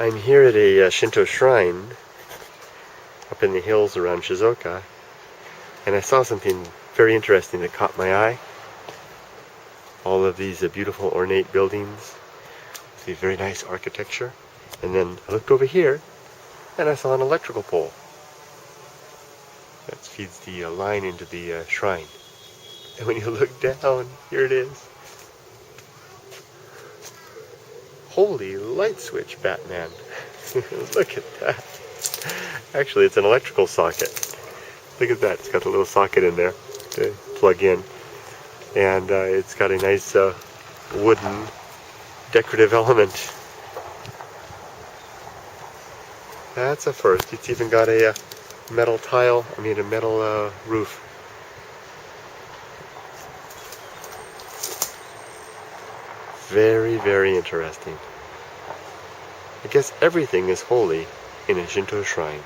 I'm here at a Shinto shrine up in the hills around Shizuoka, and I saw something very interesting that caught my eye. All of these beautiful ornate buildings, see very nice architecture, and then I looked over here and I saw an electrical pole that feeds the line into the shrine. And when you look down, here it is. Holy light switch, Batman. Look at that. Actually, it's an electrical socket. Look at that. It's got a little socket in there to plug in. And it's got a nice wooden decorative element. That's a first. It's even got a metal roof. Very, very interesting. I guess everything is holy in a Shinto shrine.